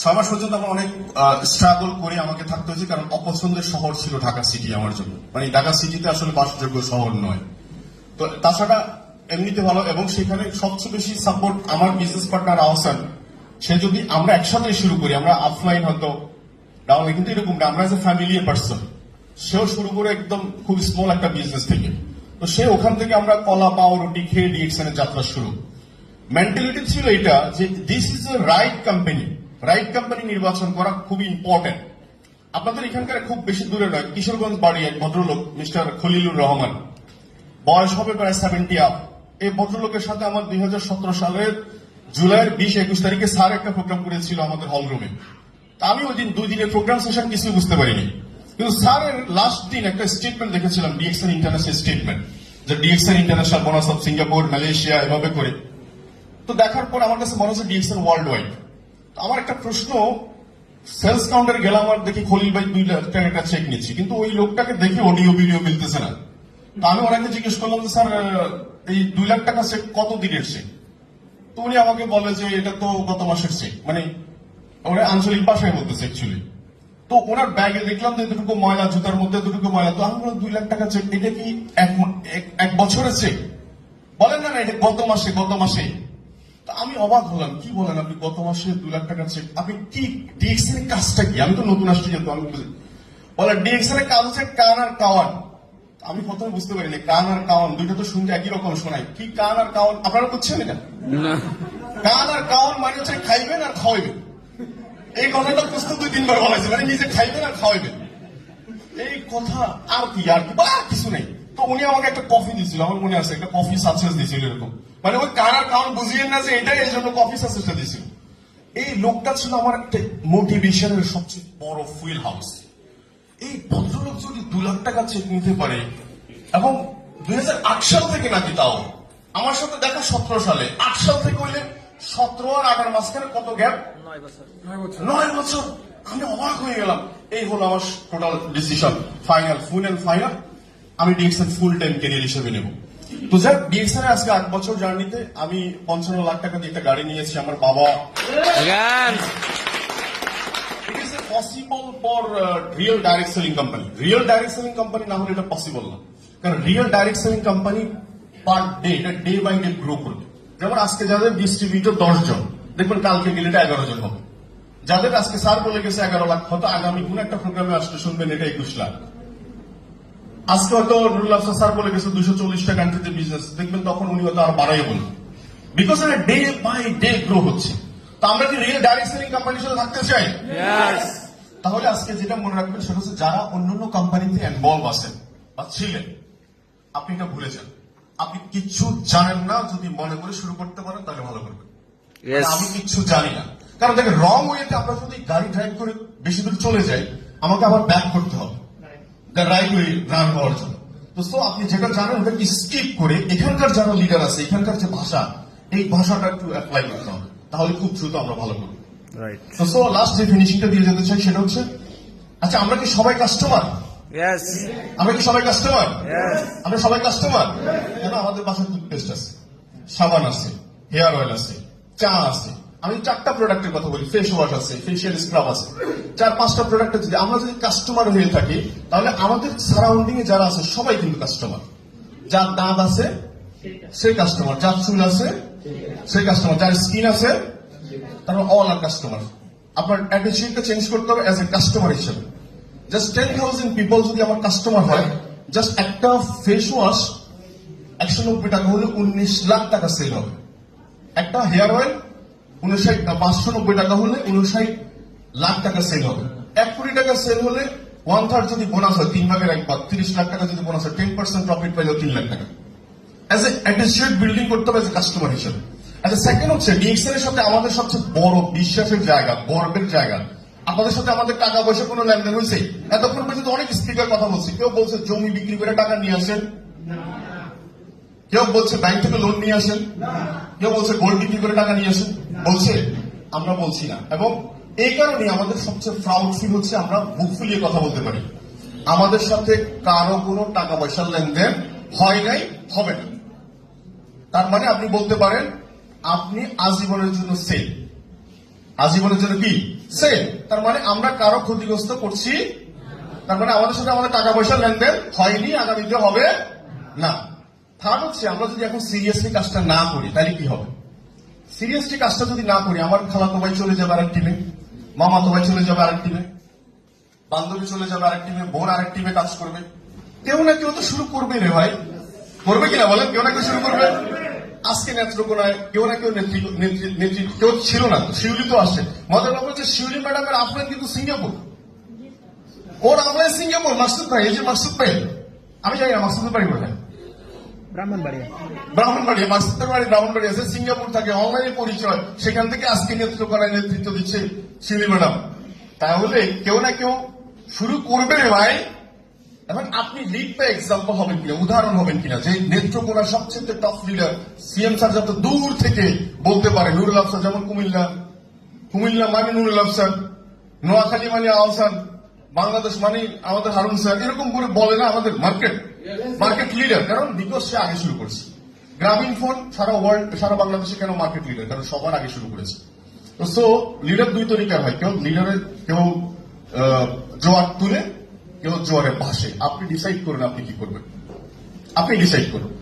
6 মাস পর্যন্ত আমরা অনেক স্ট্রাগল করে আমাকে থাকতে হয়েছে, কারণ অপছন্দের শহর ছিল ঢাকা সিটি আমার জন্য। মানে ঢাকা সিটিতে আসলে বাসযোগ্য শহর নয়। তো তাছাড়া এমনিতে ভালো, এবং সেখানে সবচেয়ে বেশি সাপোর্ট আমার বিজনেস পার্টনার আহসান। সে যদি আমরা একসাথে শুরু করি, আমরা অফলাইন হয়তো ডাউনলাইন, কিন্তু এরকম না, আমরা এজ এ ফ্যামিলি পার্সন। সেও শুরু করে একদম খুব স্মল একটা বিজনেস থেকে। তো সে ওখান থেকে আমরা কলা পাউরুটি খেয়ে ডিএক্সএন এর যাত্রা শুরু। মেন্টালিটি ছিল এটা যে this is a right company. Right company নির্বাচন করা খুবই ইম্পর্টেন্ট। আপনাদের এখানকার খুব বেশি দূরে নয়, কিশোরগঞ্জ বাড়ি এক ভদ্রলোক মিস্টার খলিলুর রহমান, বয়স হবে প্রায় 70 আপ। এই ভদ্রলোকের সাথে আমার 2017 সালের জুলাইয়ের 20-21 তারিখে স্যার একটা প্রোগ্রাম করেছিল আমাদের হলরুমে। আমি ওই দিন 2 দিনের প্রোগ্রাম সেশন কিছুই বুঝতে পারিনি, কিন্তু স্যারের লাস্ট দিন একটা স্টেটমেন্ট দেখেছিলাম, ডিএক্সএন ইন্টারন্যাশনাল স্টেটমেন্ট, যে DXN international bonus of Singapore, Malaysia, এভাবে করে। তো দেখার পর আমার কাছে মনে হচ্ছে ডিএক্সএন ওয়ার্ল্ড ওয়াইড। আমার একটা প্রশ্ন, সেলস কাউন্টারে গেলাম আর দেখি খলিল ভাই 2 লাখ টাকা একটা চেক নিচ্ছি, কিন্তু ওই লোকটাকে দেখে অডিও ভিডিও মিলতেছে না। তো আমি ওনাকে জিজ্ঞেস করলাম যে স্যার, এই 2 লাখ টাকা চেক কত দিনের চেক? তো উনি আমাকে বলে যে এটা তো গত মাসের চেক, মানে ওরা আঞ্চলিক ভাষায় বলতেছে অ্যাকচুয়ালি। তো ওনার ব্যাগে দেখলাম যে দুটুকু ময়লা, জুতার মধ্যে দুটুকু ময়লা। তো আমি বললাম 2 লাখ টাকা চেক, এটা কি এক বছরের চেক? বলেন না, এটা গত মাসে। আমি অবাক হলাম, কি বলেন আপনি, গত মাসে 2 লাখ টাকা চেক? আপনি কি ডিএক্সএন এর কাজটা কি? আমি তো নতুন আসছি, যেহেতু আমি বুঝি। বলে ডিএক্সএন এর কাজ হচ্ছে কান আর কাওয়ান। আমি প্রথমে বুঝতে পারিনি, কান আর কাওয়ান দুইটা তো শুনতে একই রকম শোনায়। কি কান আর কাওয়ান? আপনারা বুঝছেন এটা? কান আর কাওয়ান মানে হচ্ছে খাইবেন আর খাওয়াইবেন। এই কথাটা বুঝতে 2-3 বার বলা হয়েছে, মানে নিজে খাইবেন আর খাওয়াইবেন। এই কথা আর কি বা কিছু নেই। তো উনি আমাকে একটা কফি দিয়েছিল, আমার মনে আছে, একটা কফি সাকসেস দিয়েছিল এরকম, মানে ওই কানার কারণ বুঝিয়েন না যে এটাই, এই জন্য কফি সাকসেসটা দিয়েছিল। এই লোকটা ছিল আমার একটা মোটিভেশনের সবচেয়ে বড় ফুয়েল হাউস। এই ভদ্রলোক যদি 2 লাখ টাকা চেক নিতে পারে, এবং 2008 সাল থেকে নাকি, তাও আমার সাথে দেখা 17 সালে, 8 সাল থেকে হইলে 17 আর 18 মাঝখানে কত গ্যাপ? 9 বছর। আমি অবাক হয়ে গেলাম। এই হলো আমার টোটাল ডিসিশন, ফাইনাল। আমি ডিএক্সএন ফুল টাইম ক্যারিয়ার হিসেবে নেব। তো যাক, ডিএক্সএন এর আজকে 8 বছর জার্নিতে আমি 55 লাখ টাকা দিয়ে একটা গাড়ি নিয়েছি। আমার বাবা, it is a possible for real direct selling company. Real direct selling company না হলে এটা পসিবল না, কারণ real direct selling company per day, এটা ডে বাই ডে গ্রো করবে। যেমন আজকে যাদের ডিস্ট্রিবিউটর 10 জন, দেখবেন কালকে গেলে এটা 11 জন হবে। যাদের আজকে স্যার বলে গেছে 11 লাখ, হয়তো আগামী কোন একটা প্রোগ্রামে আসলে শুনবেন এটা 21 লাখ। আজকে হয়তো নুরুল আফসার স্যার বলে গেছে 240টা কান্ট্রিতে বিজনেস, দেখবেন তখন উনি হয়তো আরো বাড়াই বলবেন, বিকজ এটা ডে বাই ডে গ্রো হচ্ছে। তো আমরা কি রিয়েল ডাইরেক্ট সেলিং কোম্পানির সাথে থাকতে চাই? তাহলে আজকে যেটা মনে রাখবেন সেটা হচ্ছে, যারা অন্যান্য কোম্পানিতে ইনভলভ আছেন বা ছিলেন, আপনি এটা ভুলে যান। আপনি কিচ্ছু জানেন না, যদি মনে করে শুরু করতে পারেন তাহলে ভালো করবেন। আমি কিচ্ছু জানি না, কারণ দেখেন রং ওয়েতে আমরা যদি গাড়ি ড্রাইভ করে বেশি দূর চলে যাই, আমাকে আবার ব্যাক করতে হবে রাইট ওয়ে রান হওয়ার জন্য। তো আপনি যেটা জানেন ওটাকে স্কিপ করে এখানকার যারা লিডার আছে, এখানকার যে ভাষা, এই ভাষাটা একটু অ্যাপ্লাই করতে হবে, তাহলে খুব দ্রুত আমরা ভালো করবো। তো লাস্ট যে ফিনিশিংটা দিয়ে যেতে চাই সেটা হচ্ছে, আচ্ছা আমরা কি সবাই কাস্টমার? আমরা কি সবাই কাস্টমার? আমরা সবাই কাস্টমার। কেন? আমাদের বাসায় টুথপেস্ট আছে, সাবান আছে, হেয়ার অয়েল আছে, চা আছে। আমি 4টা প্রোডাক্টের কথা বলি, ফেস ওয়াশ আছে, ফেসিয়াল স্ক্রাব আছে, 4-5টা প্রোডাক্টের যদি আমরা যদি কাস্টমার হয়ে থাকি, তাহলে আমাদের সারাউন্ডিং এ যারা আছে সবাই কিন্তু কাস্টমার। যার দাঁত আছে সে কাস্টমার, যার চুল আছে সে কাস্টমার, যার স্কিন আছে তারা অল আর কাস্টমার। আপনার অ্যাটিটিউডটা চেঞ্জ করতে হবে অ্যাজ এ কাস্টমার হিসেবে। জাস্ট 10,000 পিপল যদি আমার কাস্টমার হয়, জাস্ট একটা ফেস ওয়াশ 190 টাকা হলে 19 লাখ টাকা সেল হবে। একটা হেয়ার অয়েল 590 টাকা হলে 59 লাখ টাকা সেল হবে। 1 কোটি টাকা সেল হলে 1/3 যদি বোনাস হয়, 3 ভাগের 1 ভাগ, 30 লাখ টাকা যদি বোনাস হয়, 10% প্রফিট পাইলে 3 লাখ টাকা। অ্যাজ এ অ্যাটিটিউড বিল্ডিং করতে হবে এজ এ কাস্টমার হিসেবে। আচ্ছা, সেকেন্ড হচ্ছে ডিএক্সএন এর সাথে আমাদের সবচেয়ে বড় বিশ্বাসের জায়গা, গর্বের জায়গা। আপনাদের সাথে আমাদের টাকা পয়সা কোনো লেনদেন হয়েছে? এতক্ষণ পর্যন্ত অনেক স্পিকার কথা বলছে, কেউ বলছে জমি বিক্রি করে টাকা নিয়ে আসেন, কেউ বলছে ব্যাংক থেকে লোন নিয়ে আসেন, কেউ বলছে গোল্ড বিক্রি করে টাকা নিয়ে আসেন। বলছে? আমরা বলছি না। এবং এই কারণে আমাদের সবচেয়ে প্রাউড ফিল হচ্ছে, আমরা বুক ফুলিয়ে কথা বলতে পারি, আমাদের সাথে কারো কোনো টাকা পয়সার লেনদেন হয় নাই, হবে না। তার মানে আপনি বলতে পারেন আপনি আজীবনের জন্য সেফ। আজীবনের জন্য কি সেম। তার মানে আমরা কারো ক্ষতিগ্রস্ত করছি, তার মানে আমাদের সাথে আমাদের টাকা পয়সা লেনদেন হয়নি, আগামীতে হবে না। থার্ড হচ্ছে, আমরা যদি এখন সিরিয়াসলি কাজটা না করি তাহলে কি হবে? সিরিয়াসলি কাজটা যদি না করি, আমার খালাতো ভাই চলে যাবে আরেক টিমে, মামাতো ভাই চলে যাবে আরেক টিমে, বান্ধবী চলে যাবে আরেক টিমে, বোন আরেক টিমে কাজ করবে। কেউ না কেউ তো শুরু করবে রে ভাই, করবে কিনা বলেন? কেউ না কেউ শুরু করবে। আজকে নেত্রকোনায় কেউ না কেউ নেত্রী কেউ ছিল না, তো শিউলি তো আসে। মজার ব্যাপার হচ্ছে শিউলি ম্যাডামের আফলাইন কিন্তু সিঙ্গাপুর, ওর আফলাইন সিঙ্গাপুর। মাসুদ ভাই, এই যে মাসুদ ভাই, আমি জানি না মাসুদের বাড়ি কোথায়? ব্রাহ্মণবাড়িয়া। মাসুদের বাড়ি ব্রাহ্মণবাড়িয়া আছে, সিঙ্গাপুর থাকে, অনলাইনে পরিচয়, সেখান থেকে আজকে নেত্রকোনায় নেতৃত্ব দিচ্ছে শিউলি ম্যাডাম। তাহলে কেউ না কেউ শুরু করবে রে ভাই। এখন আপনি লিড বাই এক্সাম্পল হবেন কিনা, উদাহরণ হবেন কিনা, যে নেত্রকোনার সবচেয়ে টপ লিডার সিএম স্যার যত দূর থেকে বলতে পারে, নুরুল আফসার যেমন কুমিল্লা মানে নুরুল আফসার, নোয়াখালী মানে আহসান, বাংলাদেশ মানে আমাদের হারুন স্যার, এরকম করে বলে না আমাদের মার্কেট লিডার। কারণ বিকজ সে আগে শুরু করেছে। গ্রামীণ ফোন সারা ওয়ার্ল্ড, সারা বাংলাদেশে কেন মার্কেট লিডার? কারণ সবার আগে শুরু করেছে। তো সো লিডার দুই তরিকার হয়, কেউ লিডারের কেউ জোয়ার তুলে, কেউ জোয়ারে ভাসে। আপনি ডিসাইড করেন আপনি কি করবেন, আপনি ডিসাইড করুন।